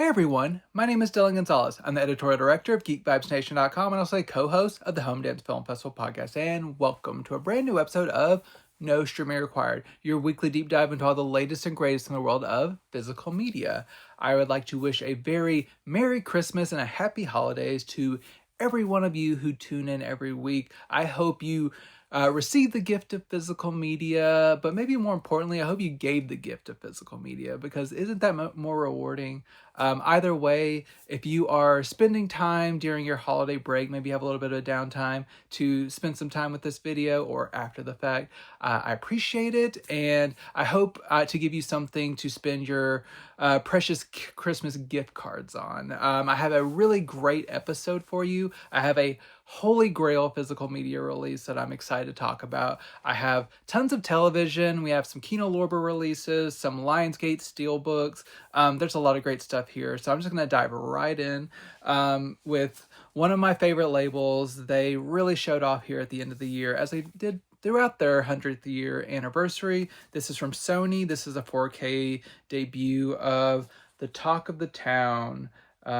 Hey everyone, my name is Dillon Gonzalez. I'm the editorial director of GeekVibesNation.com and also a co-host of the Home Dance Film Festival podcast. And welcome to a brand new episode of No Streaming Required, your weekly deep dive into all the latest and greatest in the world of physical media. I would like to wish a very Merry Christmas and a Happy Holidays to every one of you who tune in every week. I hope you received the gift of physical media, but maybe more importantly, I hope you gave the gift of physical media, because isn't that more rewarding? Either way, if you are spending time during your holiday break, maybe you have a little bit of downtime to spend some time with this video or after the fact, I appreciate it, and I hope to give you something to spend your precious Christmas gift cards on. I have a really great episode for you. I have a holy grail physical media release that I'm excited to talk about. I have tons of television. We have some Kino Lorber releases, some Lionsgate SteelBooks. There's a lot of great stuff here. So I'm just going to dive right in with one of my favorite labels. They really showed off here at the end of the year, as they did throughout their 100th year anniversary. This is from Sony. This is a 4K debut of The Talk of the Town.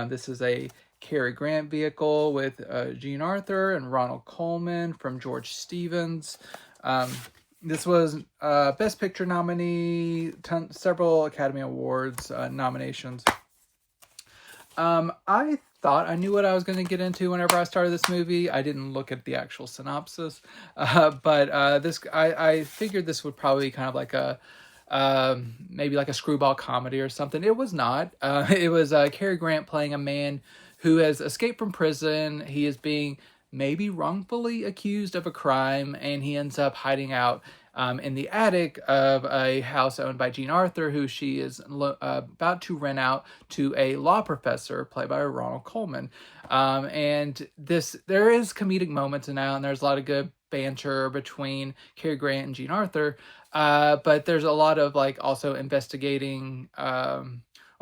This is a Cary Grant vehicle with Jean Arthur and Ronald Colman from George Stevens. This was Best Picture nominee, several Academy Awards nominations. I thought I knew what I was going to get into whenever I started this movie. I didn't look at the actual synopsis, but I figured this would probably be kind of like a maybe like a screwball comedy or something. It was not. It was Cary Grant playing a man who has escaped from prison. He is being maybe wrongfully accused of a crime, and he ends up hiding out in the attic of a house owned by Jean Arthur, who she is about to rent out to a law professor played by Ronald Colman. And there is comedic moments in that, and there's a lot of good banter between Cary Grant and Jean Arthur. But there's a lot of also investigating,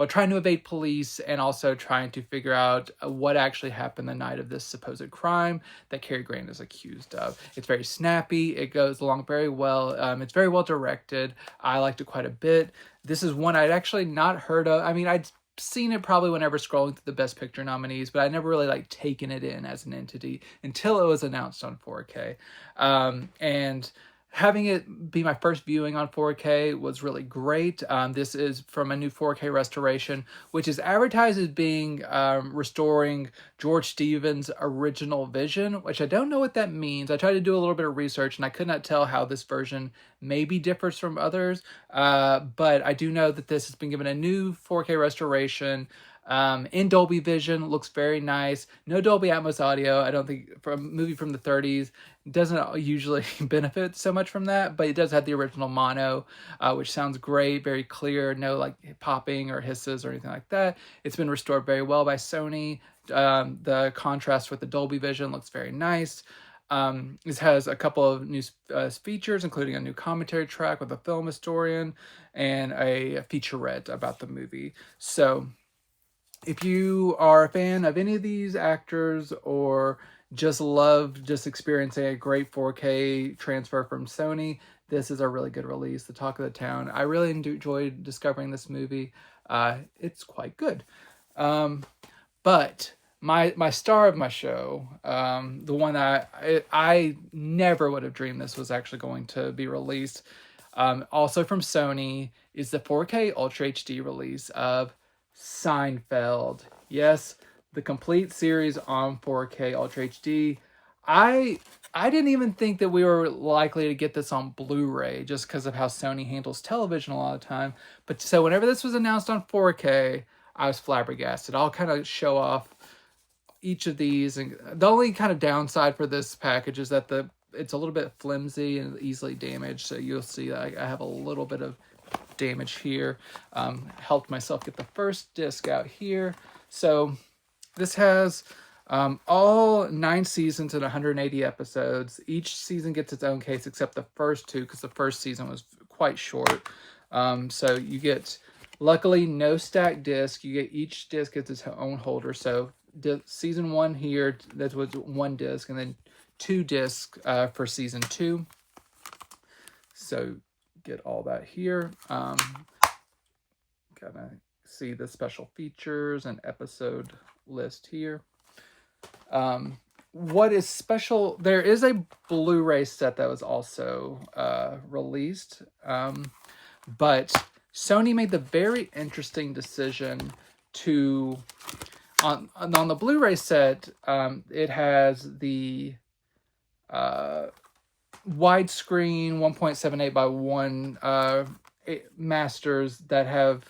trying to evade police, and also trying to figure out what actually happened the night of this supposed crime that Cary Grant is accused of. It's very snappy. It goes along very well. It's very well directed. I liked it quite a bit. This is one I'd actually not heard of. I mean, I'd seen it probably whenever scrolling through the Best Picture nominees, but I never really taken it in as an entity until it was announced on 4K. And having it be my first viewing on 4K was really great. This is from a new 4K restoration, which is advertised as being restoring George Stevens' original vision, which I don't know what that means. I tried to do a little bit of research, and I could not tell how this version maybe differs from others. But I do know that this has been given a new 4K restoration in Dolby Vision. Looks very nice. No Dolby Atmos audio. I don't think, for a movie from the 30s, doesn't usually benefit so much from that, but it does have the original mono, which sounds great, very clear, no popping or hisses or anything like that. It's been restored very well by Sony. The contrast with the Dolby Vision looks very nice. This has a couple of new features, including a new commentary track with a film historian and a featurette about the movie. So if you are a fan of any of these actors, or just experiencing a great 4K transfer from Sony, this is a really good release. The Talk of the Town. I really enjoyed discovering this movie. It's quite good. But my star of my show, the one that I never would have dreamed this was actually going to be released, also from Sony, is the 4K Ultra HD release of Seinfeld. Yes, the complete series on 4K Ultra HD. I didn't even think that we were likely to get this on Blu-ray, just because of how Sony handles television a lot of time. But so whenever this was announced on 4K, I was flabbergasted. I'll kind of show off each of these, and the only kind of downside for this package is that it's a little bit flimsy and easily damaged. So you'll see that I have a little bit of damage here. Helped myself get the first disc out here. So this has all 9 seasons and 180 episodes. Each season gets its own case except the first 2, because the first season was quite short. So you get, luckily, no stacked disc. You get, each disc gets its own holder. So season 1 here, that was 1 disc, and then 2 discs for season 2. So get all that here. Gotta see the special features and episode list here. What is special, there is a Blu-ray set that was also released, but Sony made the very interesting decision to, on the Blu-ray set, it has the widescreen 1.78 by 1 masters that have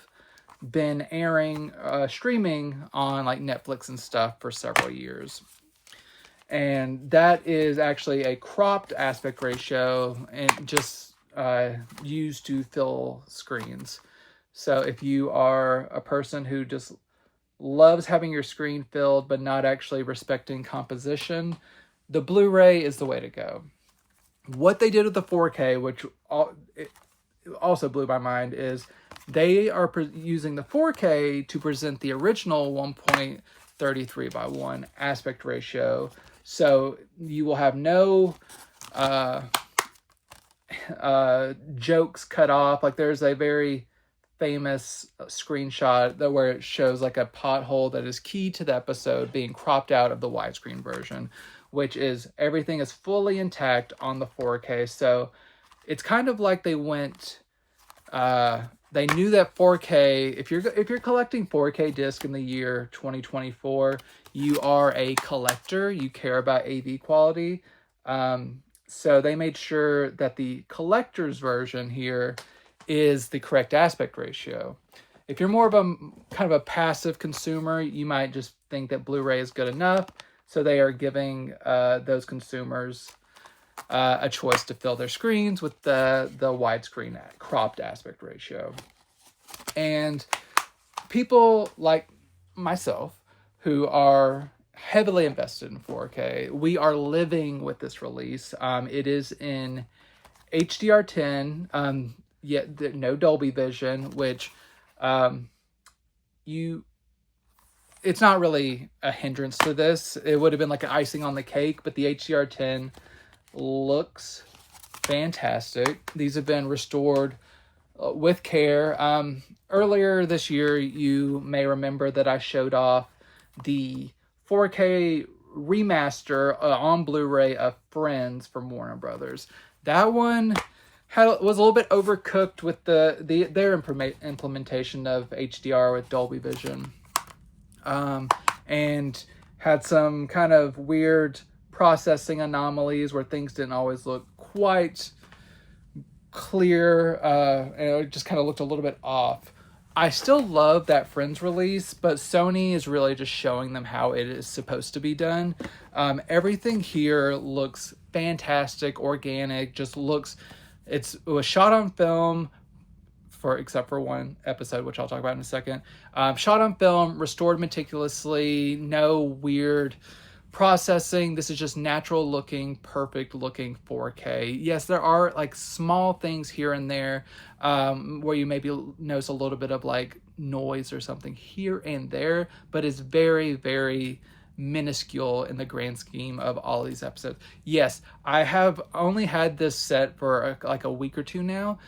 been airing, streaming on like Netflix and stuff for several years. And that is actually a cropped aspect ratio and just used to fill screens. So if you are a person who just loves having your screen filled but not actually respecting composition, the Blu-ray is the way to go. What they did with the 4K, which also blew my mind, is they are using the 4K to present the original 1.33 by 1 aspect ratio. So you will have no jokes cut off. Like there's a very famous screenshot where it shows like a pothole that is key to the episode being cropped out of the widescreen version, which is everything is fully intact on the 4K. So it's kind of like they went, they knew that 4K, if you're collecting 4K disc in the year 2024, you are a collector, you care about AV quality. So they made sure that the collector's version here is the correct aspect ratio. If you're more of a kind of a passive consumer, you might just think that Blu-ray is good enough. So they are giving those consumers a choice to fill their screens with the widescreen cropped aspect ratio. And people like myself who are heavily invested in 4K, we are living with this release. It is in HDR10, yet no Dolby Vision, which it's not really a hindrance to this. It would have been like an icing on the cake, but the HDR10 looks fantastic. These have been restored with care. Earlier this year, you may remember that I showed off the 4K remaster on Blu-ray of Friends from Warner Brothers. That one was a little bit overcooked with their implementation of HDR with Dolby Vision, and had some kind of weird processing anomalies where things didn't always look quite clear, and it just kind of looked a little bit off. I still love that Friends release, but Sony is really just showing them how it is supposed to be done. Everything here looks fantastic, organic, just looks, it was shot on film, except for one episode, which I'll talk about in a second. Shot on film, restored meticulously, no weird processing. This is just natural looking, perfect looking 4K. Yes, there are like small things here and there where you maybe notice a little bit of like noise or something here and there, but it's very, very minuscule in the grand scheme of all these episodes. Yes, I have only had this set for like a week or two now.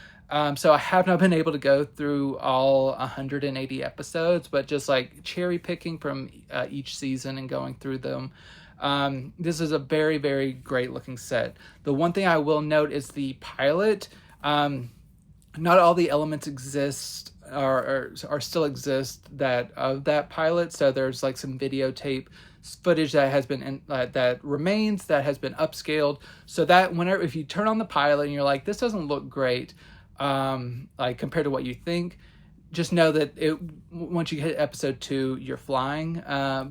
So I have not been able to go through all 180 episodes, but just like cherry picking from each season and going through them. This is a very, very great looking set. The one thing I will note is the pilot. Not all the elements exist or still exist of that pilot. So there's like some videotape footage that has been that remains, that has been upscaled, so that whenever, if you turn on the pilot and you're like, this doesn't look great, like compared to what you think, just know that once you hit episode 2, you're flying.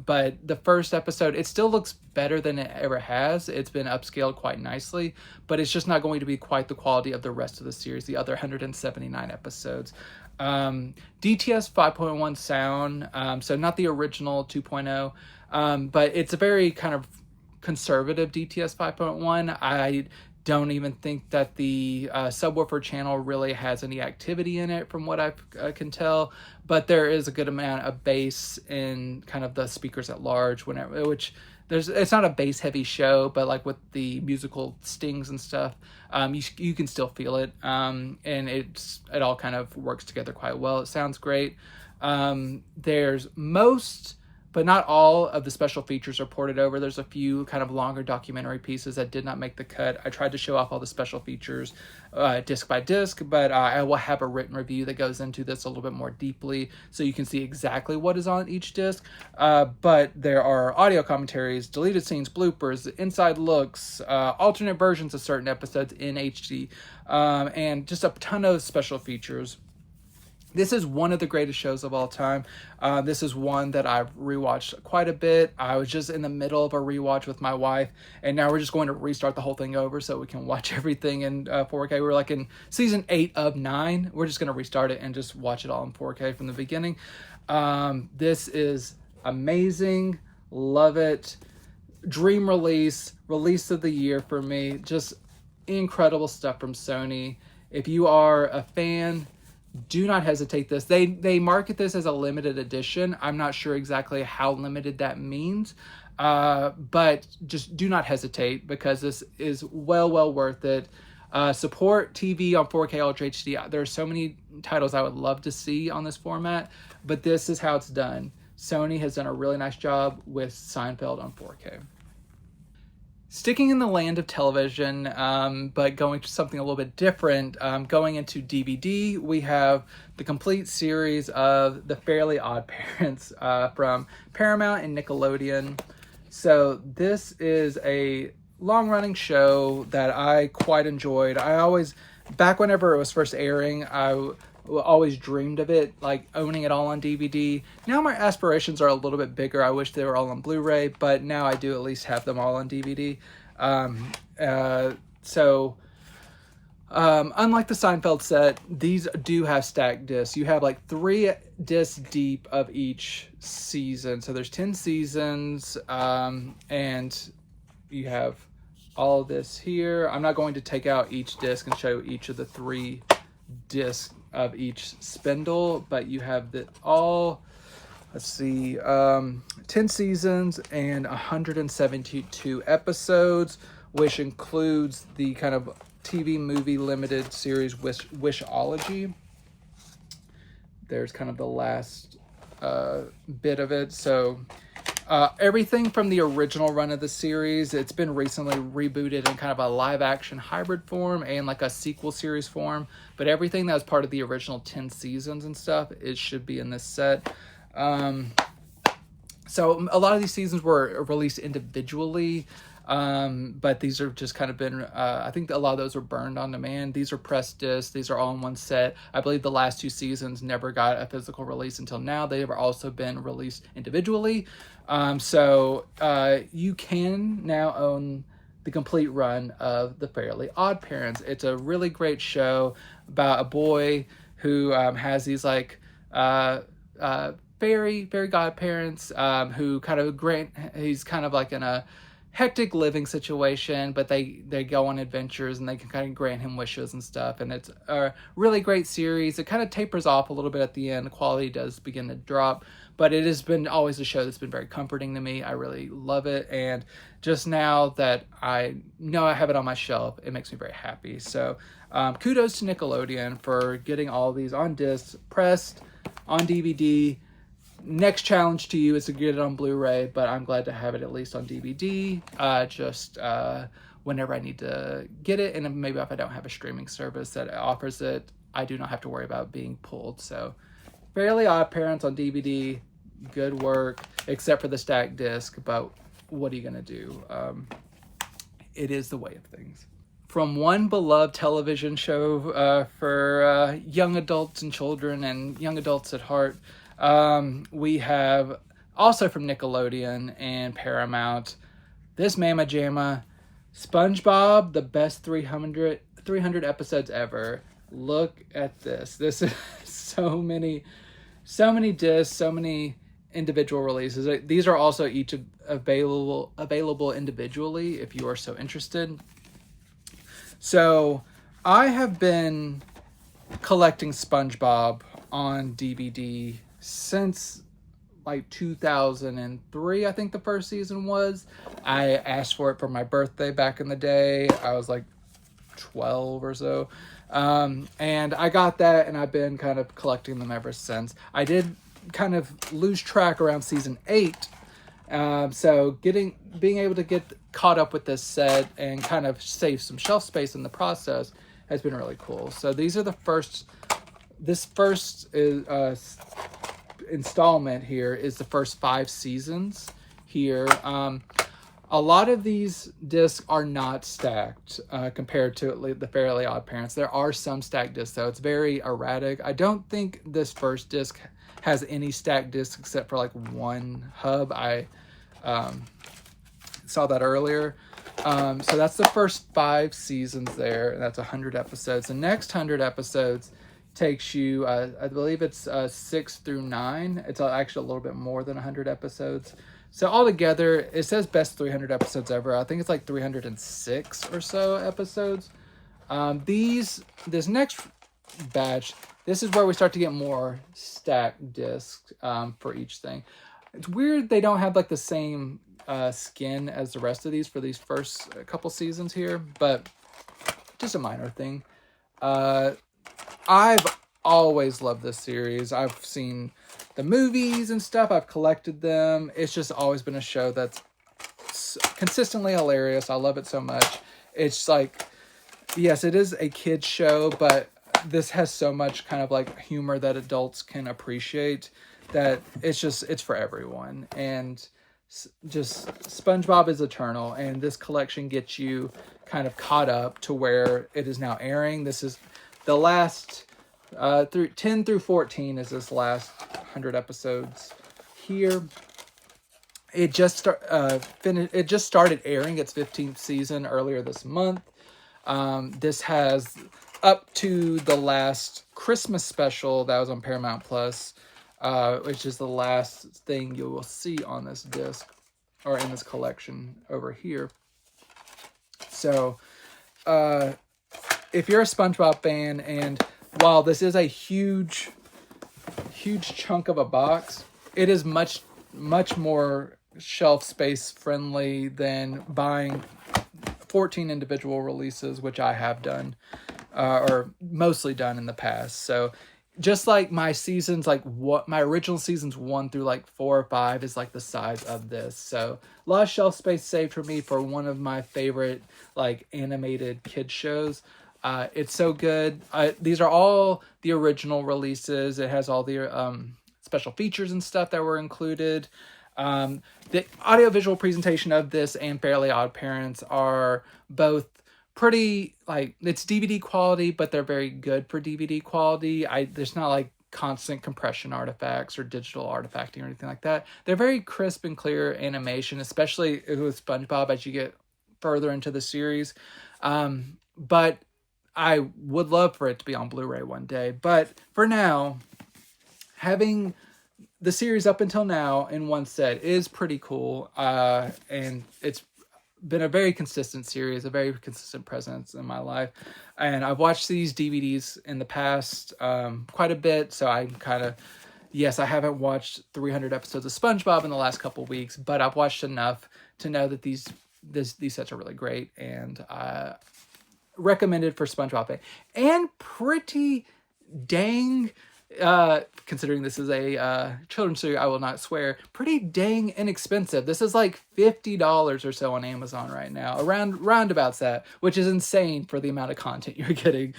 But the first episode, it still looks better than it ever has. It's been upscaled quite nicely, but it's just not going to be quite the quality of the rest of the series, the other 179 episodes. DTS 5.1 sound, so not the original 2.0, but it's a very kind of conservative DTS 5.1. I don't even think that the subwoofer channel really has any activity in it from what I can tell, but there is a good amount of bass in kind of the speakers at large, it's not a bass heavy show, but like with the musical stings and stuff, you can still feel it, and it all kind of works together quite well. It sounds great. There's most, but not all, of the special features are ported over. There's a few kind of longer documentary pieces that did not make the cut. I tried to show off all the special features disc by disc, but I will have a written review that goes into this a little bit more deeply so you can see exactly what is on each disc. But there are audio commentaries, deleted scenes, bloopers, inside looks, alternate versions of certain episodes in HD, and just a ton of special features. This is one of the greatest shows of all time. This is one that I've rewatched quite a bit. I was just in the middle of a rewatch with my wife, and now we're just going to restart the whole thing over so we can watch everything in 4K. We're like in season 8 of 9. We're just going to restart it and just watch it all in 4K from the beginning. This is amazing. Love it. Dream release of the year for me. Just incredible stuff from Sony. If you are a fan, do not hesitate this. They market this as a limited edition. I'm not sure exactly how limited that means, but just do not hesitate because this is well worth it. Support TV on 4K Ultra HD. There are so many titles I would love to see on this format, but this is how it's done. Sony has done a really nice job with Seinfeld on 4K. Sticking in the land of television, but going to something a little bit different, going into DVD, we have the complete series of the Fairly OddParents from Paramount and Nickelodeon. So this is a long-running show that I quite enjoyed. Back whenever it was first airing, I always dreamed of it, like owning it all on DVD. Now my aspirations are a little bit bigger. I wish they were all on Blu-ray, but now I do at least have them all on DVD. Unlike the Seinfeld set, these do have stacked discs. You have like 3 discs deep of each season. So there's 10 seasons, and you have all of this here. I'm not going to take out each disc and show each of the 3 discs of each spindle, but you have let's see, 10 seasons and 172 episodes, which includes the kind of TV movie limited series Wishology. There's kind of the last bit of it. So everything from the original run of the series, it's been recently rebooted in kind of a live action hybrid form and like a sequel series form, but everything that was part of the original 10 seasons and stuff, it should be in this set. So a lot of these seasons were released individually, but these are just kind of been, I think a lot of those were burned on demand. These are pressed discs. These are all in one set. I believe the last 2 seasons never got a physical release until now. They have also been released individually. So you can now own the complete run of the Fairly OddParents. It's a really great show about a boy who has these like fairy godparents who kind of he's kind of like in a hectic living situation, but they go on adventures and they can kind of grant him wishes and stuff. And it's a really great series. It kind of tapers off a little bit at the end. The quality does begin to drop, but it has been always a show that's been very comforting to me. I really love it. And just now that I know I have it on my shelf, it makes me very happy. So kudos to Nickelodeon for getting all these on discs, pressed, on DVD. Next challenge to you is to get it on Blu-ray, but I'm glad to have it at least on DVD, just whenever I need to get it. And maybe if I don't have a streaming service that offers it, I do not have to worry about being pulled. So Fairly OddParents on DVD, good work, except for the stacked disc, but what are you going to do? It is the way of things. From one beloved television show for young adults and children and young adults at heart, we have also from Nickelodeon and Paramount, this Mamma Jamma, SpongeBob, the best 300 episodes ever. Look at this. This is so many discs, so many individual releases. These are also each available individually if you are so interested. So I have been collecting SpongeBob on DVD since like 2003, I think the first season was. I asked for it for my birthday back in the day. I was like 12 or so. And I got that, and I've been kind of collecting them ever since. I did kind of lose track around season 8. So being able to get caught up with this set and kind of save some shelf space in the process has been really cool. So these are this first installment here is the first 5 seasons here. A lot of these discs are not stacked compared to the Fairly OddParents. There are some stacked discs, though. It's very erratic. I don't think this first disc has any stacked discs except for like one hub. I saw that earlier. So that's the first 5 seasons there, and that's 100 episodes. The next 100 episodes takes you, I believe it's 6 through 9. It's actually a little bit more than 100 episodes. So altogether, it says best 300 episodes ever. I think it's like 306 or so episodes. This next batch, this is where we start to get more stacked discs for each thing. It's weird they don't have like the same skin as the rest of these for these first couple seasons here, but just a minor thing. I've always loved this series. I've seen the movies and stuff. I've collected them. It's just always been a show that's consistently hilarious. I love it so much. It's like, yes, it is a kid's show, but this has so much kind of like humor that adults can appreciate that it's for everyone. And just SpongeBob is eternal, and this collection gets you kind of caught up to where it is now airing. This is the last through 10 through 14 is this last 100 episodes here. It just started airing its 15th season earlier this month. This has up to the last Christmas special that was on Paramount Plus, which is the last thing you will see on this disc or in this collection over here. So if you're a SpongeBob fan, and while this is a huge chunk of a box, it is much more shelf space friendly than buying 14 individual releases, which I have done, or mostly done in the past. So just like my seasons, like what my original seasons 1 through like 4 or 5 is like the size of this. So a lot of shelf space saved for me for one of my favorite like animated kid shows. It's so good. These are all the original releases. It has all the special features and stuff that were included. The audiovisual presentation of this and Fairly OddParents are both pretty, like, it's DVD quality, but they're very good for DVD quality. There's not like constant compression artifacts or digital artifacting or anything like that. They're very crisp and clear animation, especially with SpongeBob as you get further into the series. But I would love for it to be on Blu-ray one day. But for now, having the series up until now in one set is pretty cool. And it's been a very consistent series, a very consistent presence in my life. And I've watched these DVDs in the past quite a bit. So I'm kind of, yes, I haven't watched 300 episodes of SpongeBob in the last couple weeks, but I've watched enough to know that these sets are really great. And recommended for SpongeBob fan. And pretty dang, considering this is a children's series, I will not swear, pretty dang inexpensive. This is like $50 or so on Amazon right now, roundabouts that, which is insane for the amount of content you're getting.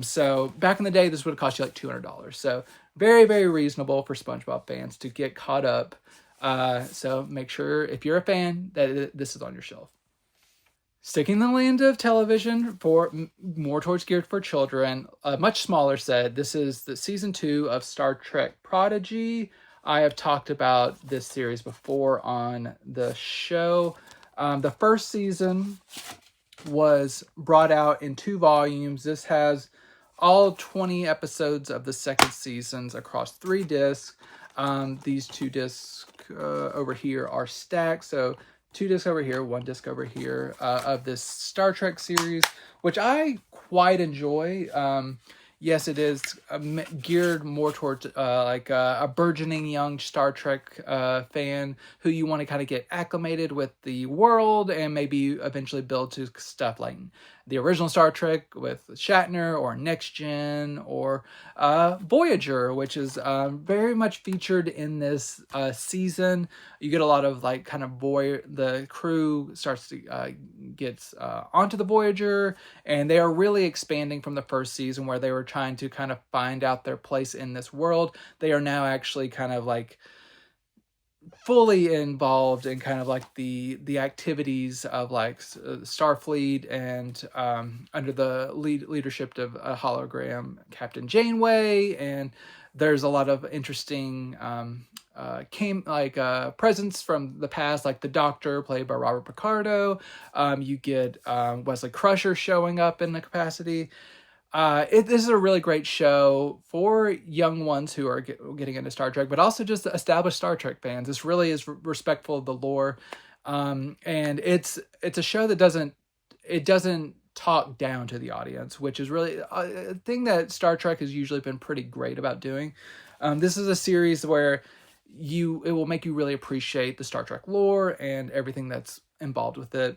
So back in the day, this would have cost you like $200. So very, very reasonable for SpongeBob fans to get caught up. So make sure, if you're a fan, that this is on your shelf. Sticking in the land of television, for more towards geared for children, a much smaller set. This is the season 2 of Star Trek Prodigy. I have talked about this series before on the show. The first season was brought out in 2 volumes. This has all 20 episodes of the second seasons across 3 discs. These 2 discs over here are stacked, so 2 discs over here, 1 disc over here of this Star Trek series, which I quite enjoy. Yes, it is geared more towards like a burgeoning young Star Trek fan who you want to kind of get acclimated with the world and maybe eventually build to stuff like the original Star Trek with Shatner, or Next Gen, or Voyager, which is very much featured in this season. You get a lot of like kind of the crew starts to gets onto the Voyager, and they are really expanding from the first season where they were trying to kind of find out their place in this world. They are now actually kind of like fully involved in kind of like the activities of like Starfleet, and under the leadership of a hologram Captain Janeway. And there's a lot of interesting presence from the past, like the Doctor played by Robert Picardo. You get Wesley Crusher showing up in the capacity. This is a really great show for young ones who are getting into Star Trek, but also just established Star Trek fans. This really is respectful of the lore, and it's a show that doesn't talk down to the audience, which is really a thing that Star Trek has usually been pretty great about doing. This is a series where it will make you really appreciate the Star Trek lore and everything that's involved with it.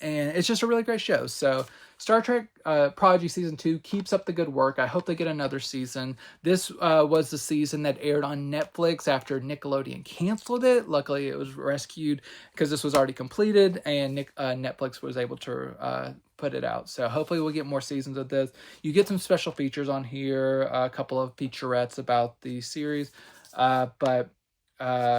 And it's just a really great show. So Star Trek Prodigy Season 2 keeps up the good work. I hope they get another season. This was the season that aired on Netflix after Nickelodeon canceled it. Luckily, it was rescued because this was already completed, and Netflix was able to put it out. So hopefully we'll get more seasons of this. You get some special features on here, a couple of featurettes about the series. But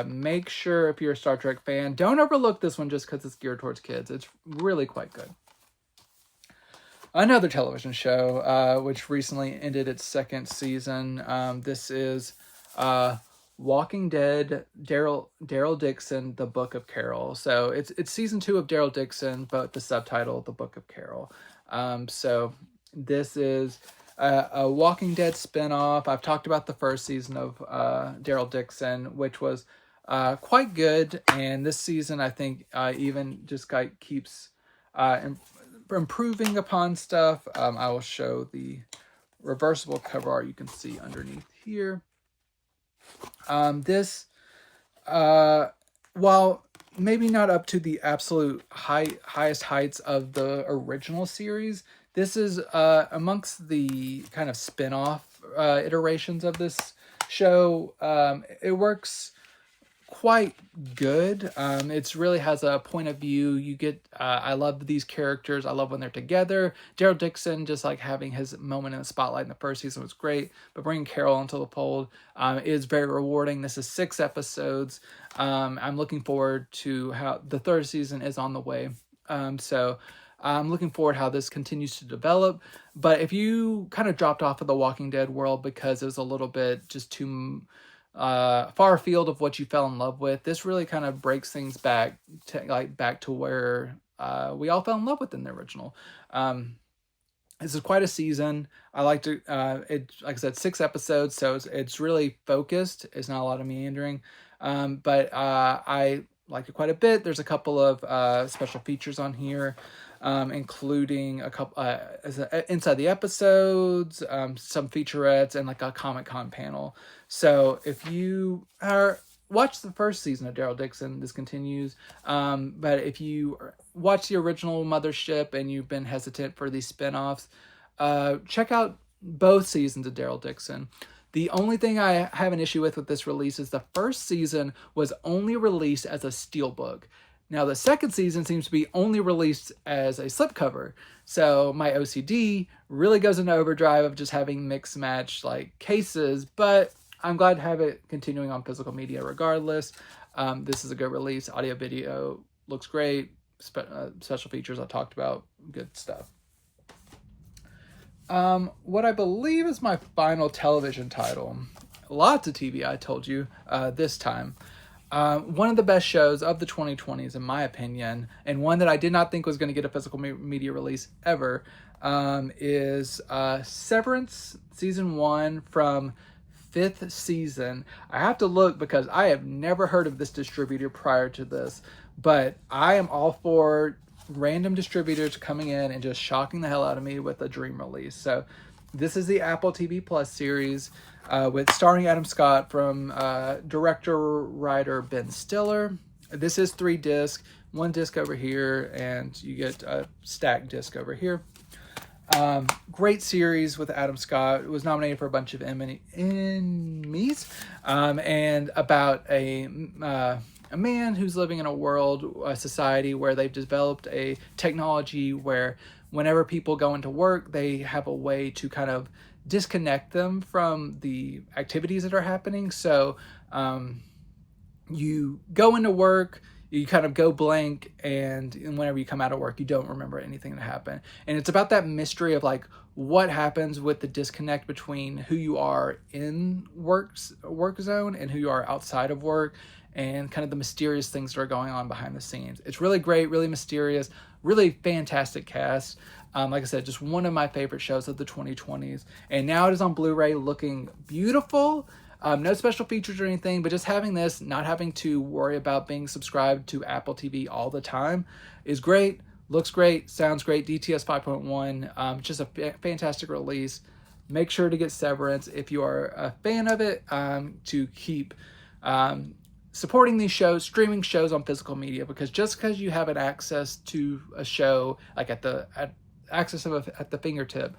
make sure, if you're a Star Trek fan, don't overlook this one just because it's geared towards kids. It's really quite good. Another television show, which recently ended its second season. This is Walking Dead, Daryl Dixon, The Book of Carol. So it's season 2 of Daryl Dixon, but the subtitle, The Book of Carol. So this is a Walking Dead spinoff. I've talked about the first season of Daryl Dixon, which was quite good. And this season, I think, even just keeps improving upon stuff. I will show the reversible cover art you can see underneath here. This, while maybe not up to the absolute highest heights of the original series, this is amongst the kind of spin-off iterations of this show. It works quite good. It's really has a point of view. You get, I love these characters. I love when they're together. Daryl Dixon, just like having his moment in the spotlight in the first season was great, but bringing Carol into the fold is very rewarding. This is 6 episodes. I'm looking forward to how the third season is on the way. So I'm looking forward how this continues to develop. But if you kind of dropped off of the Walking Dead world because it was a little bit just too far afield of what you fell in love with, this really kind of breaks things back to where we all fell in love with in the original. This is quite a season. I like to it, like I said, 6 episodes, so it's really focused. It's not a lot of meandering, but I like it quite a bit. There's a couple of special features on here, including a couple inside the episodes, some featurettes, and like a Comic-Con panel. So if you watch the first season of Daryl Dixon, this continues. But if you watch the original Mothership and you've been hesitant for these spinoffs, check out both seasons of Daryl Dixon. The only thing I have an issue with this release is the first season was only released as a steelbook. Now the second season seems to be only released as a slipcover. So my OCD really goes into overdrive of just having mix match like cases, but I'm glad to have it continuing on physical media regardless. This is a good release. Audio video looks great. Special features I talked about. Good stuff. What I believe is my final television title. Lots of TV, I told you, this time. One of the best shows of the 2020s, in my opinion, and one that I did not think was going to get a physical media release ever, is Severance Season 1 from 5th season. I have to look because I have never heard of this distributor prior to this, but I am all for random distributors coming in and just shocking the hell out of me with a dream release. So this is the Apple TV Plus series with starring Adam Scott from director-writer Ben Stiller. This is 3 discs, one disc over here, and you get a stacked disc over here. Great series with Adam Scott. It was nominated for a bunch of Emmys, and about a man who's living in a society where they've developed a technology where whenever people go into work, they have a way to kind of disconnect them from the activities that are happening. So you go into work, you kind of go blank, and whenever you come out of work, you don't remember anything that happened. And it's about that mystery of like what happens with the disconnect between who you are in work zone and who you are outside of work, and kind of the mysterious things that are going on behind the scenes. It's really great, really mysterious, really fantastic cast. Like I said, just one of my favorite shows of the 2020s. And now it is on Blu-ray, looking beautiful. No special features or anything, but just having this, not having to worry about being subscribed to Apple TV all the time is great. Looks great, sounds great. DTS 5.1, just a fantastic release. Make sure to get Severance if you are a fan of it, to keep supporting these shows, streaming shows on physical media, because just because you have an access to a show like at the fingertip,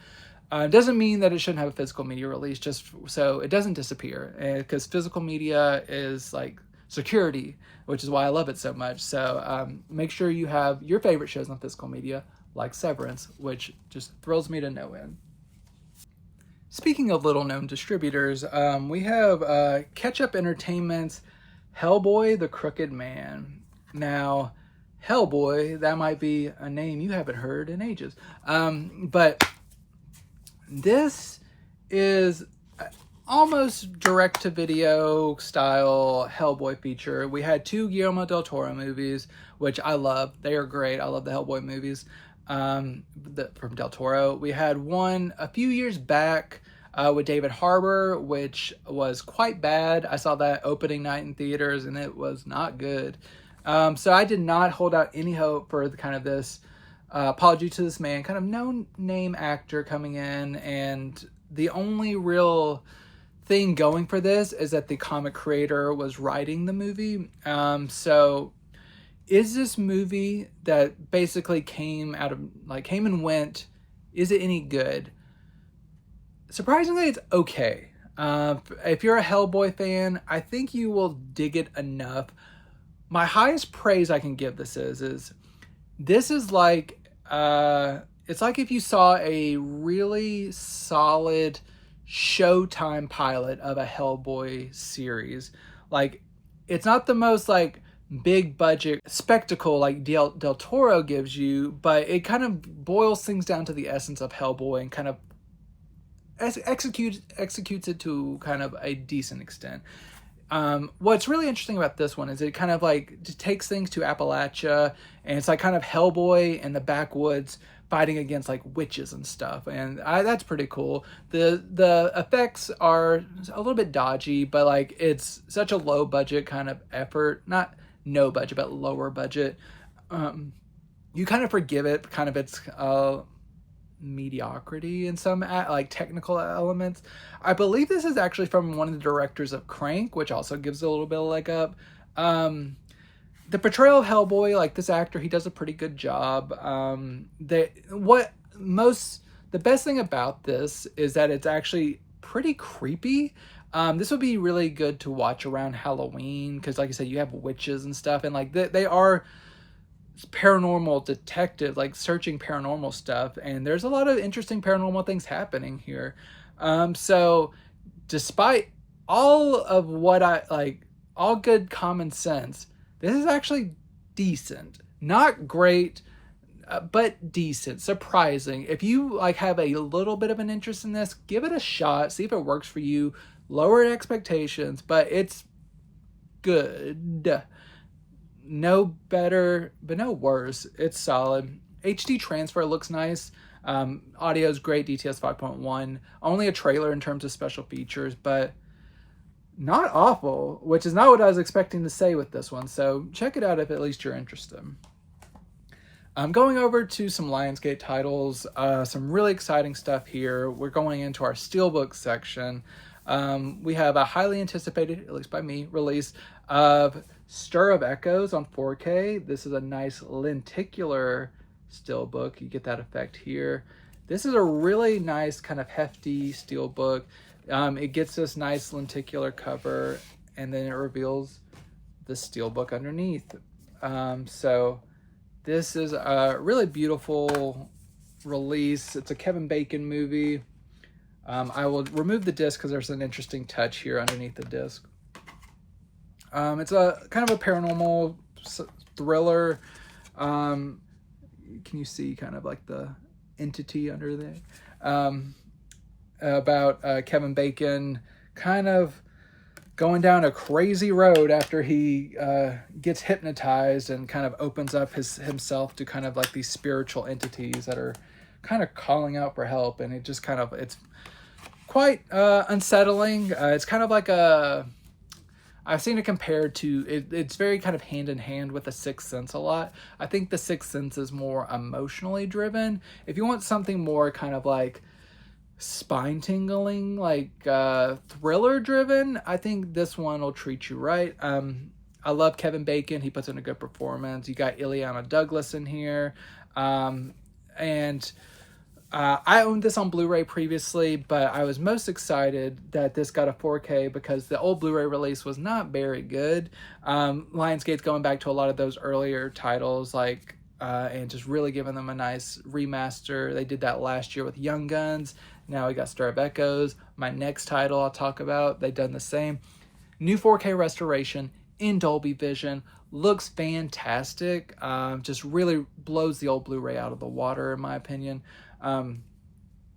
doesn't mean that it shouldn't have a physical media release, just so it doesn't disappear. Because physical media is like security, which is why I love it so much. So make sure you have your favorite shows on physical media, like Severance, which just thrills me to no end. Speaking of little-known distributors, we have Ketchup Entertainment's Hellboy, the Crooked Man. Now, Hellboy, that might be a name you haven't heard in ages. But this is almost direct-to-video style Hellboy feature. We had 2 Guillermo del Toro movies, which I love. They are great. I love the Hellboy movies from del Toro. We had one a few years back with David Harbour, which was quite bad. I saw that opening night in theaters, and it was not good. So I did not hold out any hope for the kind of this Apology to This Man, kind of no-name actor coming in, and the only real thing going for this is that the comic creator was writing the movie. So is this movie that basically came and went, is it any good? Surprisingly, it's okay. If you're a Hellboy fan, I think you will dig it enough. My highest praise I can give this is this is like, it's like if you saw a really solid Showtime pilot of a Hellboy series. Like, it's not the most like big budget spectacle like Del Toro gives you, but it kind of boils things down to the essence of Hellboy and kind of executes it to kind of a decent extent. What's really interesting about this one is it kind of like takes things to Appalachia, and it's like kind of Hellboy in the backwoods fighting against like witches and stuff, and that's pretty cool. The effects are a little bit dodgy, but like it's such a low budget kind of effort, not no budget, but lower budget. You kind of forgive it, kind of its mediocrity in some like technical elements. I believe this is actually from one of the directors of Crank, which also gives it a little bit of leg up. The portrayal of Hellboy, like this actor, he does a pretty good job. The best thing about this is that it's actually pretty creepy. This would be really good to watch around Halloween, because like I said, you have witches and stuff, and like they are paranormal detective, like searching paranormal stuff, and there's a lot of interesting paranormal things happening here. So despite all of what all good common sense, this is actually decent. Not great, but decent, surprising. If you like have a little bit of an interest in this, give it a shot, see if it works for you. Lower expectations, but it's good. No better, but no worse. It's solid. HD transfer looks nice. Audio's great, DTS 5.1. Only a trailer in terms of special features, but not awful, which is not what I was expecting to say with this one. So check it out if at least you're interested. I'm going over to some Lionsgate titles, some really exciting stuff here. We're going into our SteelBooks section. We have a highly anticipated, at least by me, release of Stir of Echoes on 4K. This is a nice lenticular steelbook. You get that effect here. This is a really nice kind of hefty steelbook. It gets this nice lenticular cover, and then it reveals the steelbook underneath. So this is a really beautiful release. It's a Kevin Bacon movie. I will remove the disc because there's an interesting touch here underneath the disc. It's a kind of a paranormal thriller. Can you see kind of like the entity under there? About Kevin Bacon kind of going down a crazy road after he gets hypnotized and kind of opens up himself to kind of like these spiritual entities that are kind of calling out for help. And it just kind of, it's quite unsettling. It's kind of like I've seen it compared to, it's very kind of hand in hand with The Sixth Sense a lot. I think The Sixth Sense is more emotionally driven. If you want something more kind of like spine tingling, like thriller driven, I think this one will treat you right. I love Kevin Bacon. He puts in a good performance. You got Ileana Douglas in here. And I owned this on Blu-ray previously, but I was most excited that this got a 4K because the old Blu-ray release was not very good. Lionsgate's going back to a lot of those earlier titles, like and just really giving them a nice remaster. They did that last year with Young Guns. Now we got Stir of Echoes. My next title I'll talk about, they've done the same. New 4K restoration in Dolby Vision. Looks fantastic. Just really blows the old Blu-ray out of the water, in my opinion.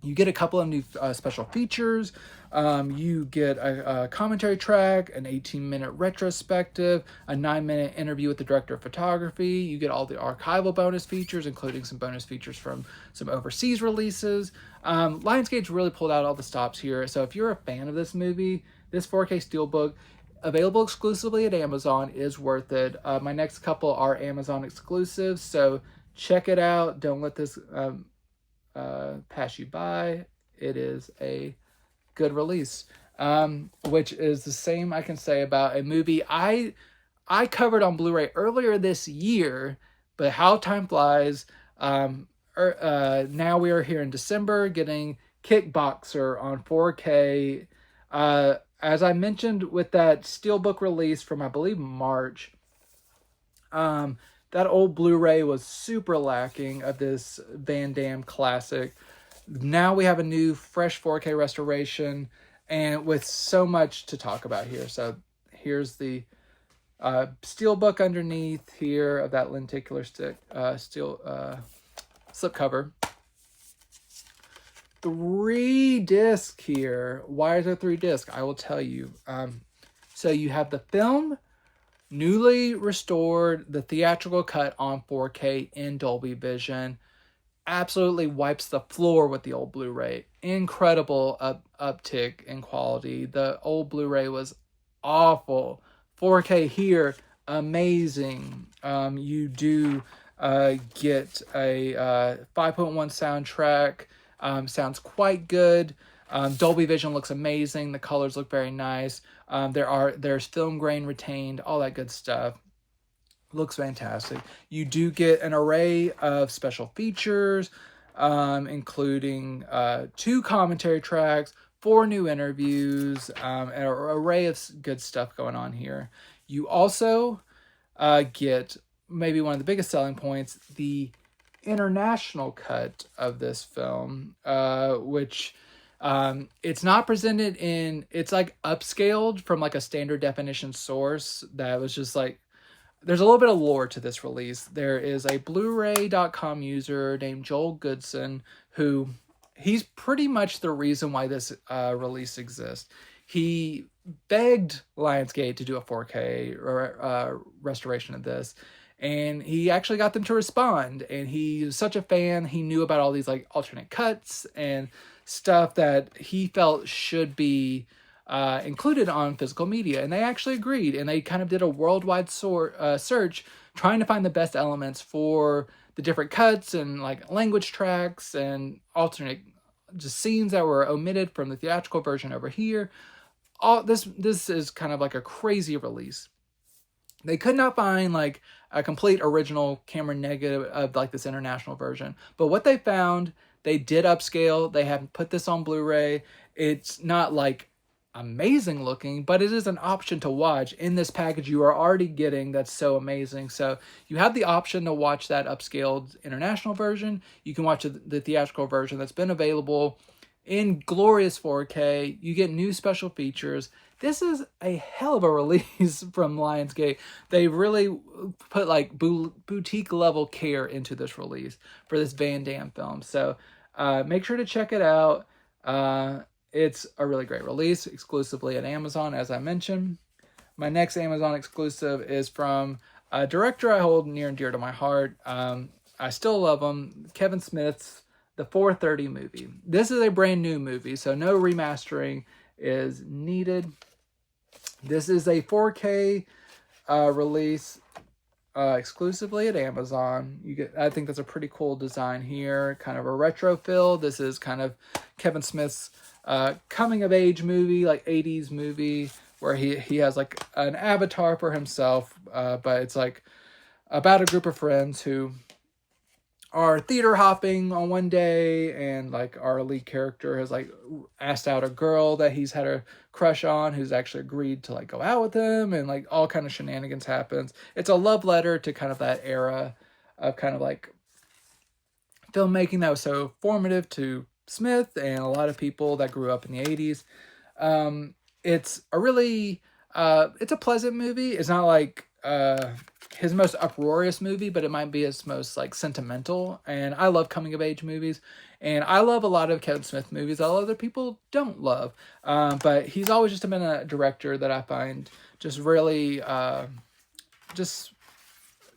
You get a couple of new special features. You get a commentary track, an 18-minute retrospective, a 9-minute interview with the director of photography. You get all the archival bonus features, including some bonus features from some overseas releases. Lionsgate's really pulled out all the stops here. So if you're a fan of this movie, this 4K Steelbook, available exclusively at Amazon, is worth it. My next couple are Amazon exclusives, so check it out. Don't let this pass you by. It is a good release, which is the same I can say about a movie I covered on Blu-ray earlier this year, but how time flies. Now we are here in December getting Kickboxer on 4K. As I mentioned with that Steelbook release from, I believe, March, that old Blu-ray was super lacking of this Van Damme classic. Now we have a new, fresh 4K restoration, and with so much to talk about here. So here's the Steelbook underneath here of that lenticular slipcover. 3 discs here. Why is there 3 discs? I will tell you. So you have the film, newly restored, the theatrical cut on 4K in Dolby Vision. Absolutely wipes the floor with the old Blu-ray. Incredible uptick in quality. The old Blu-ray was awful. 4K here, amazing. You do get a 5.1 soundtrack. Sounds quite good. Dolby Vision looks amazing. The colors look very nice. There's film grain retained, all that good stuff. Looks fantastic. You do get an array of special features, including 2 commentary tracks, 4 new interviews, an array of good stuff going on here. You also get maybe one of the biggest selling points, the international cut of this film, which it's not presented in, it's like upscaled from like a standard definition source that was just like, there's a little bit of lore to this release. There is a Blu-ray.com user named Joel Goodson who, he's pretty much the reason why this release exists. He begged Lionsgate to do a 4K restoration of this, and he actually got them to respond. And he's such a fan. He knew about all these like alternate cuts and stuff that he felt should be included on physical media, and they actually agreed, and they kind of did a worldwide search trying to find the best elements for the different cuts and like language tracks and alternate just scenes that were omitted from the theatrical version over here. all this is kind of like a crazy release. They could not find like a complete original camera negative of like this international version, but what they found, they did upscale. They have put this on Blu-ray. It's not like amazing looking, but it is an option to watch in this package you are already getting. That's so amazing. So you have the option to watch that upscaled international version. You can watch the theatrical version that's been available in glorious 4K. You get new special features. This is a hell of a release from Lionsgate. They really put like boutique level care into this release for this Van Damme film. So make sure to check it out. It's a really great release, exclusively at Amazon, as I mentioned. My next Amazon exclusive is from a director I hold near and dear to my heart. I still love him, Kevin Smith's The 4:30 movie. This is a brand new movie, so no remastering is needed. This is a 4K release exclusively at Amazon. I think that's a pretty cool design here, kind of a retro feel. This is kind of Kevin Smith's coming of age movie, like 80s movie, where he has like an avatar for himself, but it's like about a group of friends who are theater hopping on one day, and like our lead character has like asked out a girl that he's had a crush on, who's actually agreed to like go out with him, and like all kind of shenanigans happens. It's a love letter to kind of that era of kind of like filmmaking that was so formative to Smith and a lot of people that grew up in the 80s. It's a really it's a pleasant movie. It's not like his most uproarious movie, but it might be his most like sentimental. And I love coming of age movies, and I love a lot of Kevin Smith movies that other people don't love. But he's always just been a director that I find just really just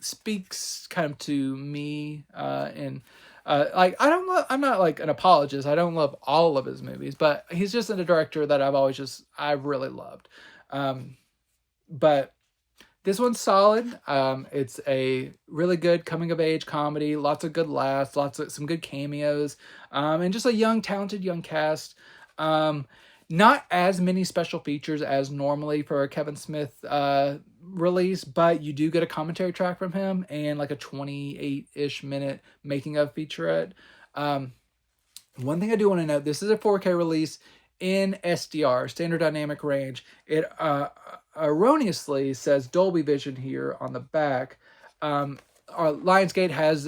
speaks kind of to me. And like I'm not like an apologist. I don't love all of his movies, but he's just a director that I've really loved. But this one's solid. It's a really good coming of age comedy. Lots of good laughs. Some good cameos. And just a talented young cast. Not as many special features as normally for a Kevin Smith release, but you do get a commentary track from him and like a 28-ish minute making of featurette. One thing I do want to note: this is a 4K release in SDR, standard dynamic range. It erroneously says Dolby Vision here on the back. Our Lionsgate has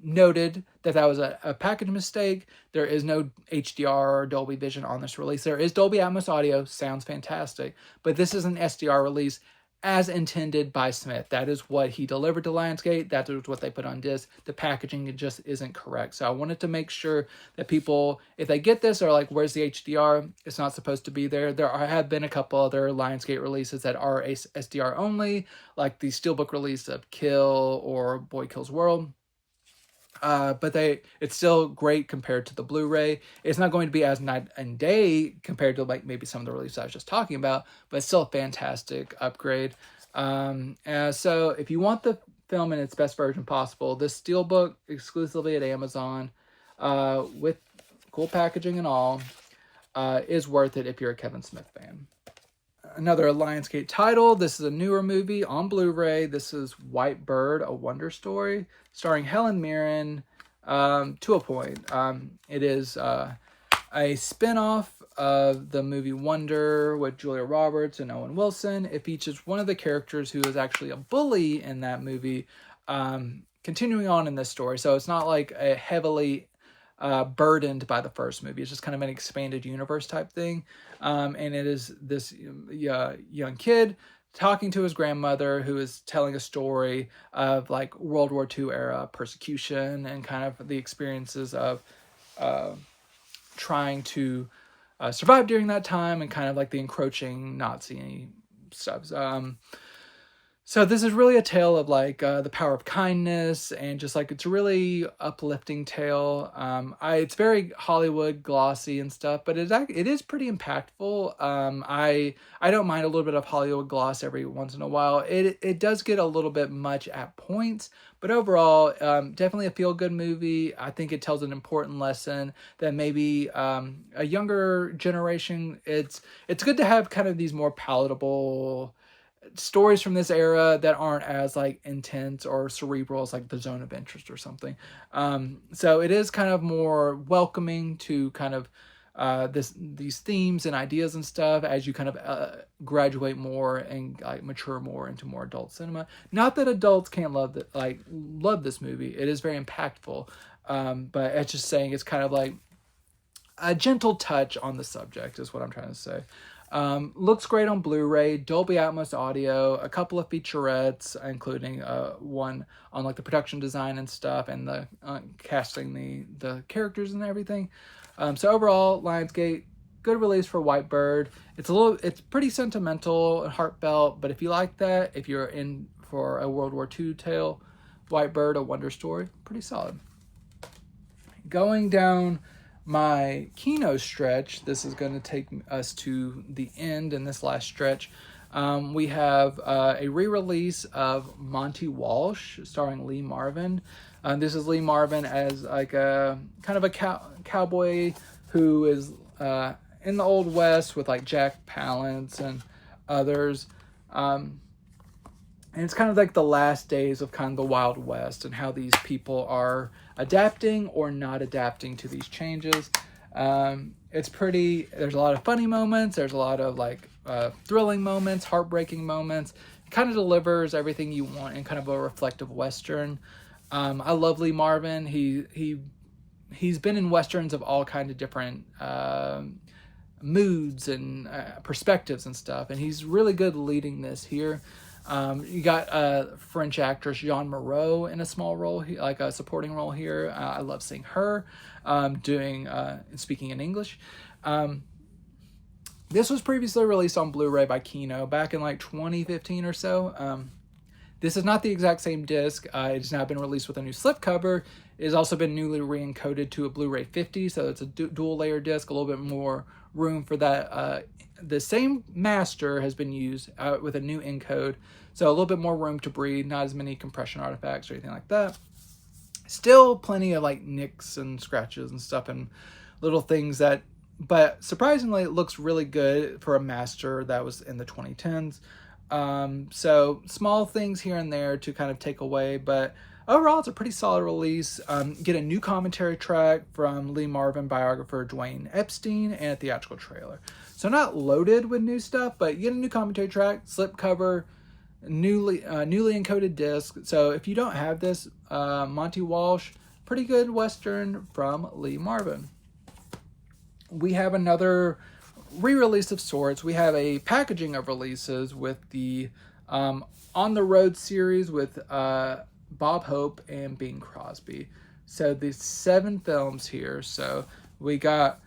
noted that was a package mistake. There is no HDR or Dolby Vision on this release. There is Dolby Atmos audio, sounds fantastic, but this is an SDR release as intended by Smith. That is what he delivered to Lionsgate. That is what they put on disc. The packaging just isn't correct. So I wanted to make sure that people, if they get this, are like, where's the HDR? It's not supposed to be there. Have been a couple other Lionsgate releases that are SDR only, like the Steelbook release of Kill or Boy Kills World. But it's still great compared to the Blu-ray. It's not going to be as night and day compared to like maybe some of the releases I was just talking about, but it's still a fantastic upgrade. So if you want the film in its best version possible, this Steelbook exclusively at Amazon, with cool packaging and all, is worth it if you're a Kevin Smith fan. Another Lionsgate title. This is a newer movie on Blu-ray. This is White Bird, A Wonder Story, starring Helen Mirren, to a point. It is a spin-off of the movie Wonder with Julia Roberts and Owen Wilson. It features one of the characters who is actually a bully in that movie, continuing on in this story. So it's not like a heavily burdened by the first movie. It's just kind of an expanded universe type thing. And it is this young kid talking to his grandmother, who is telling a story of like World War II era persecution and kind of the experiences of trying to survive during that time, and kind of like the encroaching Nazi stuff. So this is really a tale of like the power of kindness, and just like it's a really uplifting tale. It's very Hollywood glossy and stuff, but it is pretty impactful. I don't mind a little bit of Hollywood gloss every once in a while. It does get a little bit much at points, but overall, definitely a feel good movie. I think it tells an important lesson that maybe a younger generation. It's good to have kind of these more palatable stories from this era that aren't as like intense or cerebral as like The Zone of Interest or something. So it is kind of more welcoming to kind of these themes and ideas and stuff as you kind of graduate more and like mature more into more adult cinema. Not that adults can't love this movie. It is very impactful. But it's just saying it's kind of like a gentle touch on the subject is what I'm trying to say. Looks great on Blu-ray, Dolby Atmos audio, a couple of featurettes, including one on like the production design and stuff, and the casting the characters and everything. So overall, Lionsgate, good release for Whitebird. It's pretty sentimental and heartfelt, but if you like that, if you're in for a World War II tale, Whitebird, A Wonder Story, pretty solid. Going down my Kino stretch, this is going to take us to the end in this last stretch. We have a re-release of Monte Walsh starring Lee Marvin. This is Lee Marvin as like a kind of a cowboy who is in the Old West with like Jack Palance and others. And it's kind of like the last days of kind of the Wild West and how these people are adapting or not adapting to these changes. There's a lot of funny moments. There's a lot of like thrilling moments, heartbreaking moments. It kind of delivers everything you want in kind of a reflective Western. I love Lee Marvin. He's been in Westerns of all kinds of different moods and perspectives and stuff. And he's really good leading this here. You got French actress Jean Moreau in a small role, like a supporting role here. I love seeing her speaking in English. This was previously released on Blu-ray by Kino back in like 2015 or so. This is not the exact same disc. It has now been released with a new slipcover. It has also been newly re-encoded to a Blu-ray 50, so it's a dual layer disc, a little bit more room for that. The same master has been used with a new encode, so a little bit more room to breathe, not as many compression artifacts or anything like that. Still plenty of like nicks and scratches and stuff and little things but surprisingly it looks really good for a master that was in the 2010s. So small things here and there to kind of take away, but overall it's a pretty solid release. Get a new commentary track from Lee Marvin biographer Dwayne Epstein and a theatrical trailer. So not loaded with new stuff, but you get a new commentary track, slipcover, newly encoded disc. So if you don't have this, Monte Walsh, pretty good Western from Lee Marvin. We have another re-release of sorts. We have a packaging of releases with the On the Road series with Bob Hope and Bing Crosby. So the 7 films here. So we got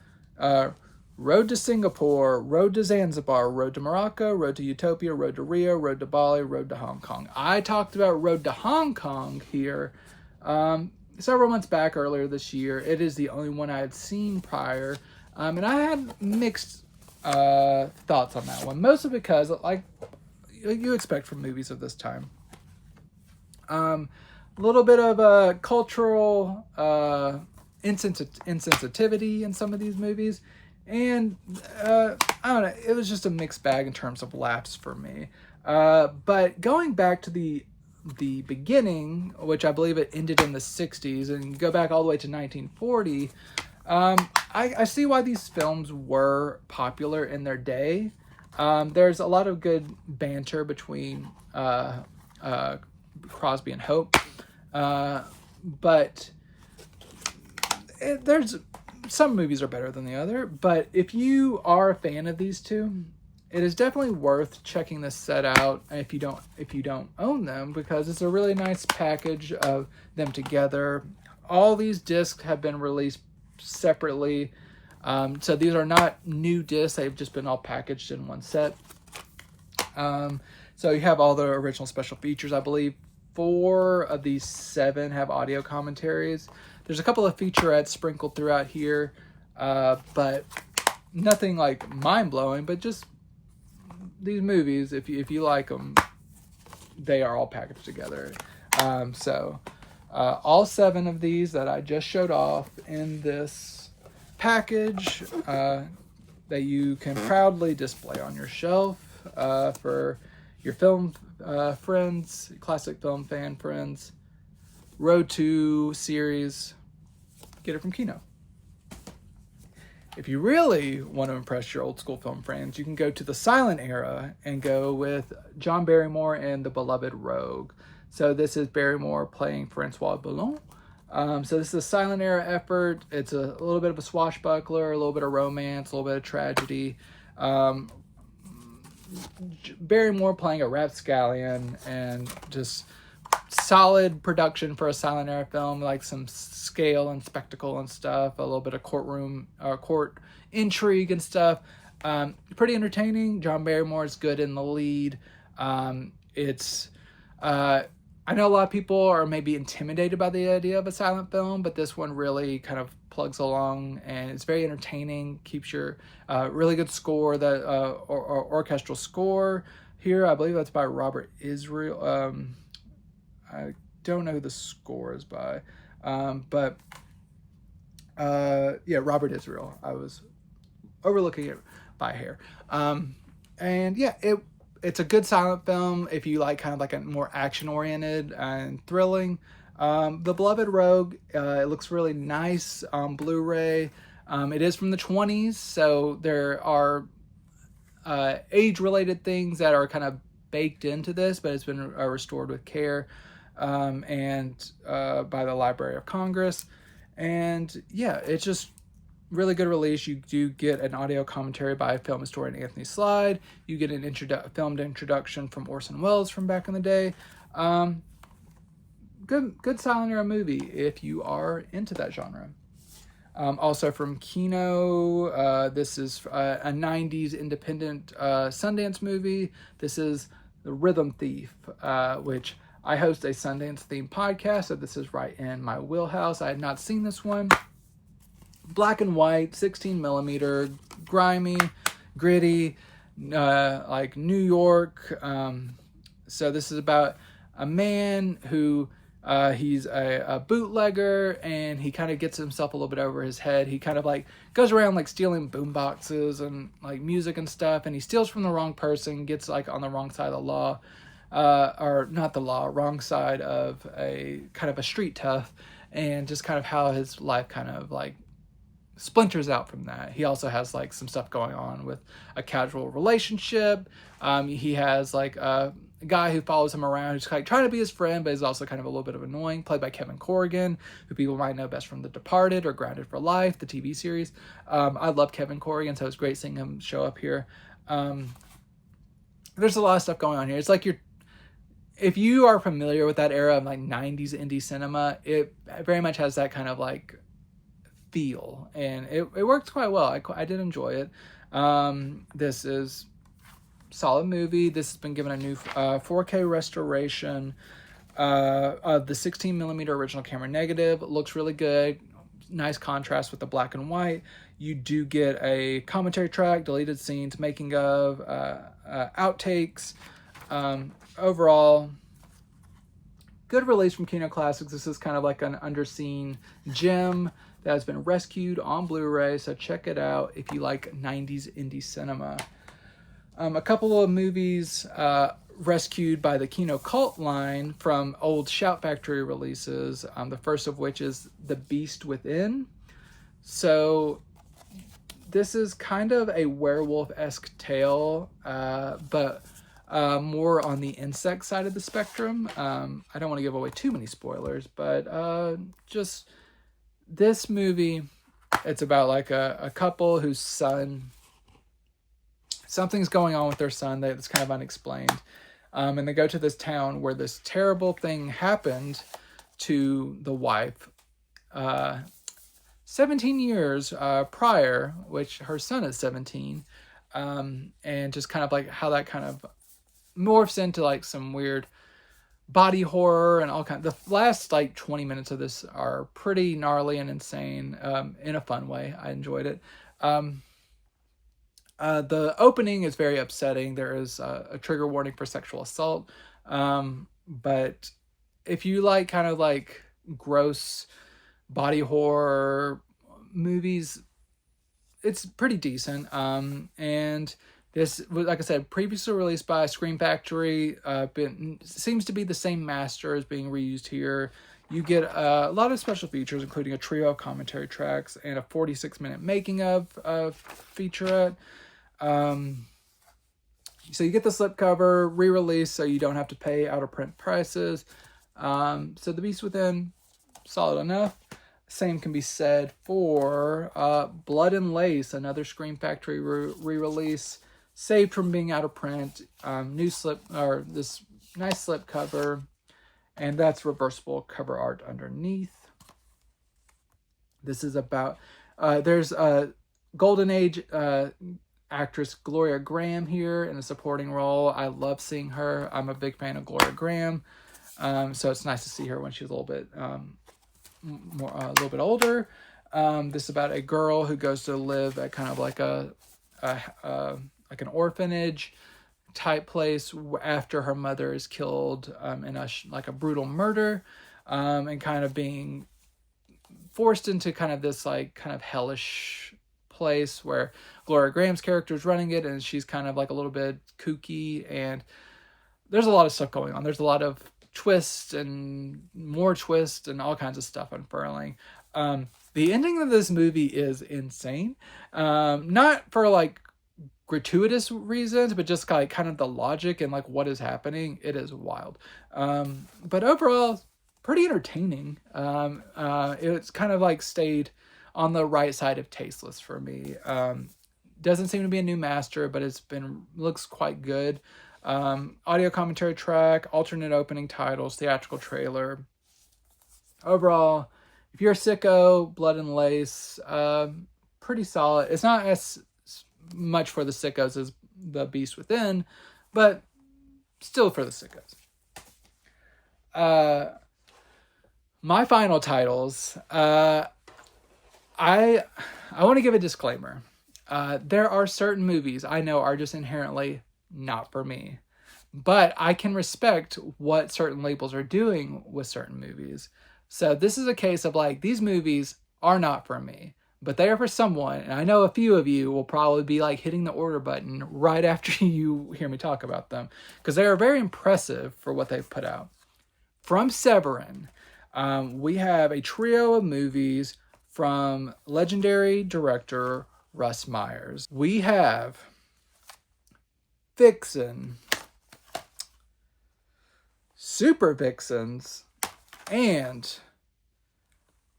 Road to Singapore, Road to Zanzibar, Road to Morocco, Road to Utopia, Road to Rio, Road to Bali, Road to Hong Kong. I talked about Road to Hong Kong here several months back earlier this year. It is the only one I had seen prior. And I had mixed thoughts on that one. Mostly because, like you expect from movies of this time. A little bit of cultural insensitivity in some of these movies. And I don't know, it was just a mixed bag in terms of laughs for me. But going back to the beginning, which I believe it ended in the 60s, and go back all the way to 1940, I see why these films were popular in their day. There's a lot of good banter between Crosby and Hope, but there's some movies are better than the other. But if you are a fan of these two, it is definitely worth checking this set out if you don't own them, because it's a really nice package of them together. All these discs have been released separately, so these are not new discs. They've just been all packaged in one set. So you have all the original special features. I believe 4 of these 7 have audio commentaries. There's a couple of featurettes sprinkled throughout here, but nothing like mind-blowing, but just these movies, if you like them, they are all packaged together. All 7 of these that I just showed off in this package that you can proudly display on your shelf for your film friends, classic film fan friends. Road to series, get it from Kino. If you really want to impress your old school film friends, you can go to the silent era and go with John Barrymore and The Beloved Rogue. So this is Barrymore playing Francois Bouillon. So this is a silent era effort. It's a little bit of a swashbuckler, a little bit of romance, a little bit of tragedy. Barrymore playing a rapscallion, and just solid production for a silent era film, like some scale and spectacle and stuff, a little bit of court intrigue and stuff. Pretty entertaining. John Barrymore is good in the lead. I know a lot of people are maybe intimidated by the idea of a silent film, but this one really kind of plugs along, and it's very entertaining. Keeps your really good score, that orchestral score here. I believe that's by Robert Israel. I don't know who the score is by, but Robert Israel. I was overlooking it by hair. And yeah, it's a good silent film if you like kind of like a more action-oriented and thrilling. The Beloved Rogue, it looks really nice on Blu-ray. It is from the 20s, so there are age-related things that are kind of baked into this, but it's been restored with care and by the Library of Congress. And yeah, it's just really good release. You do get an audio commentary by film historian Anthony Slide. You get an filmed introduction from Orson Welles from back in the day. Good silent era movie if you are into that genre. Also from Kino, this is a 90s independent Sundance movie. This is The Rhythm Thief, which I host a Sundance themed podcast, so this is right in my wheelhouse. I had not seen this one. Black and white, 16 millimeter, grimy, gritty, like New York. So this is about a man who he's a bootlegger, and he kind of gets himself a little bit over his head. He kind of like goes around like stealing boom boxes and like music and stuff, and he steals from the wrong person, gets like on the wrong side of the law, or not the law, wrong side of a kind of a street tough, and just kind of how his life kind of like splinters out from that. He also has like some stuff going on with a casual relationship. He has like a guy who follows him around who's like trying to be his friend, but is also kind of a little bit of annoying, played by Kevin Corrigan, who people might know best from The Departed or Grounded for Life, the TV series. I love Kevin Corrigan, so it's great seeing him show up here. There's a lot of stuff going on here. It's like if you are familiar with that era of like 90s indie cinema, it very much has that kind of like feel, and it works quite well. I did enjoy it. This is solid movie. This has been given a new 4K restoration of the 16 millimeter original camera negative. It looks really good. Nice contrast with the black and white. You do get a commentary track, deleted scenes, making of, outtakes. Overall, good release from Kino Classics. This is kind of like an underseen gem that has been rescued on Blu-ray, so check it out if you like 90s indie cinema. A couple of movies rescued by the Kino Cult line from old Shout Factory releases, the first of which is The Beast Within. So this is kind of a werewolf-esque tale, but more on the insect side of the spectrum. I don't want to give away too many spoilers, but just this movie, it's about like a couple whose son, something's going on with their son that's kind of unexplained. And they go to this town where this terrible thing happened to the wife 17 years prior, which her son is 17. And just kind of like how that kind of morphs into like some weird body horror and all kinds. The last like 20 minutes of this are pretty gnarly and insane, in a fun way. I enjoyed it. The opening is very upsetting. There is a trigger warning for sexual assault. But if you like kind of like gross body horror movies, it's pretty decent. And this was, like I said, previously released by Scream Factory. Seems to be the same master as being reused here. You get a lot of special features, including a trio of commentary tracks and a 46-minute making of featurette. So you get the slipcover re-release, so you don't have to pay out-of-print prices. So The Beast Within, solid enough. Same can be said for Blood and Lace, another Scream Factory re-release, saved from being out of print. This nice slipcover, and that's reversible cover art underneath. This is about there's a Golden Age actress Gloria Graham here in a supporting role. I love seeing her. I'm a big fan of Gloria Graham, so it's nice to see her when she's a little bit a little bit older. This is about a girl who goes to live at kind of like like an orphanage type place after her mother is killed in like a brutal murder, and kind of being forced into kind of this like kind of hellish place where Gloria Graham's character is running it, and she's kind of like a little bit kooky, and there's a lot of stuff going on. There's a lot of twists and more twists and all kinds of stuff unfurling. The ending of this movie is insane. Not for like gratuitous reasons, but just like kind of the logic and like what is happening. It is wild. But overall, pretty entertaining. It's kind of like stayed on the right side of tasteless for me. Doesn't seem to be a new master, but looks quite good. Audio commentary track, alternate opening titles, theatrical trailer. Overall, if you're a sicko, Blood and Lace, pretty solid. It's not as much for the sickos as The Beast Within, but still for the sickos. My final titles. I want to give a disclaimer. There are certain movies I know are just inherently not for me, but I can respect what certain labels are doing with certain movies. So this is a case of like, these movies are not for me, but they are for someone. And I know a few of you will probably be like hitting the order button right after you hear me talk about them, because they are very impressive for what they've put out. From Severin, we have a trio of movies from legendary director Russ Myers. We have Vixen, Supervixens, and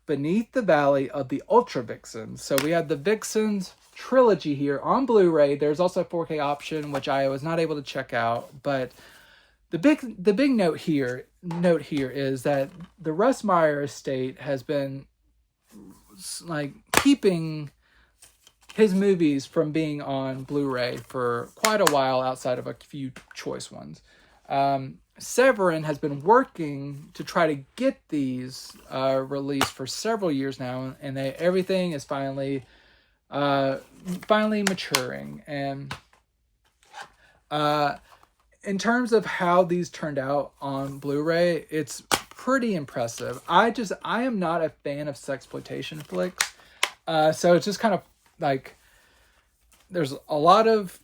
Beneath the Valley of the Ultravixens. So we have the Vixens trilogy here on Blu-ray. There's also a 4K option, which I was not able to check out. But the big note here is that the Russ Myers estate has been like keeping his movies from being on Blu-ray for quite a while outside of a few choice ones. Severin has been working to try to get these released for several years now, and everything is finally maturing. And in terms of how these turned out on Blu-ray, it's pretty impressive. I am not a fan of sexploitation flicks, so it's just kind of like there's a lot of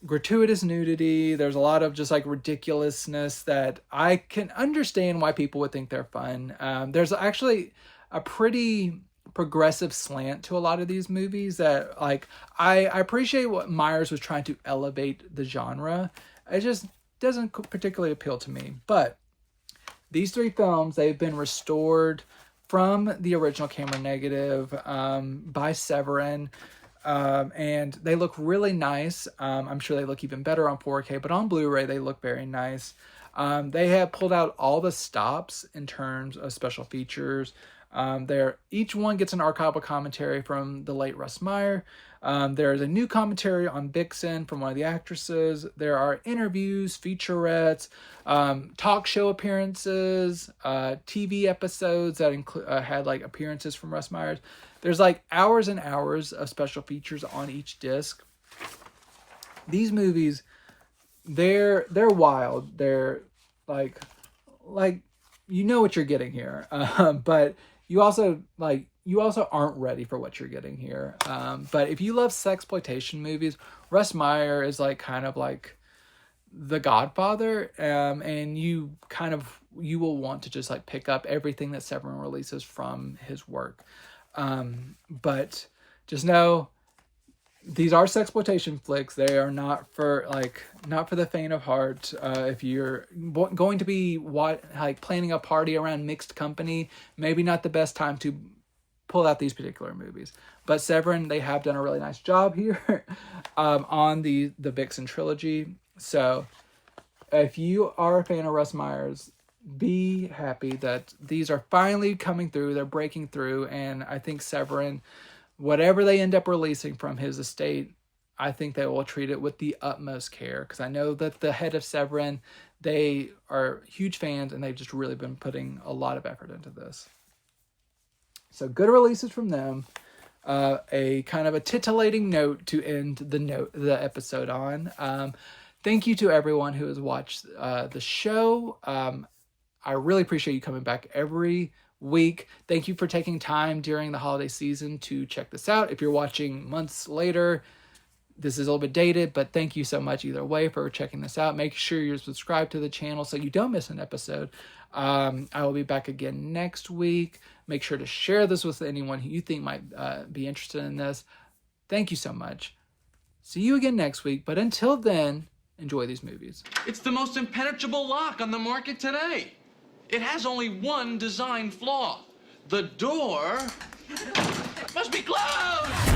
gratuitous nudity. There's a lot of just like ridiculousness that I can understand why people would think they're fun. There's actually a pretty progressive slant to a lot of these movies that like I appreciate what Myers was trying to elevate the genre. It just doesn't particularly appeal to me. But these three films, they've been restored from the original camera negative by Severin. And they look really nice. I'm sure they look even better on 4K, but on Blu-ray, they look very nice. They have pulled out all the stops in terms of special features. Each one gets an archival commentary from the late Russ Meyer. There's a new commentary on Vixen from one of the actresses. There are interviews, featurettes, talk show appearances, TV episodes that had like appearances from Russ Meyers. There's like hours and hours of special features on each disc. These movies, they're wild. They're like you know what you're getting here, but you also aren't ready for what you're getting here. But if you love sexploitation movies, Russ Meyer is like kind of like the Godfather, and you will want to just like pick up everything that Severin releases from his work. But just know these are sexploitation flicks. They are not for the faint of heart. If you're going to be planning a party around mixed company, maybe not the best time to pull out these particular movies. But Severin, they have done a really nice job here on the Vixen trilogy. So if you are a fan of Russ Meyers, be happy that these are finally coming through. They're breaking through, and I think Severin, whatever they end up releasing from his estate, I think they will treat it with the utmost care, because I know that the head of Severin, they are huge fans, and they've just really been putting a lot of effort into this. So good releases from them. A kind of a titillating note to end the episode on. Thank you to everyone who has watched the show. I really appreciate you coming back every week. Thank you for taking time during the holiday season to check this out. If you're watching months later, this is a little bit dated, but thank you so much either way for checking this out. Make sure you're subscribed to the channel so you don't miss an episode. I will be back again next week. Make sure to share this with anyone who you think might be interested in this. Thank you so much. See you again next week, but until then, enjoy these movies. It's the most impenetrable lock on the market today. It has only one design flaw. The door must be closed!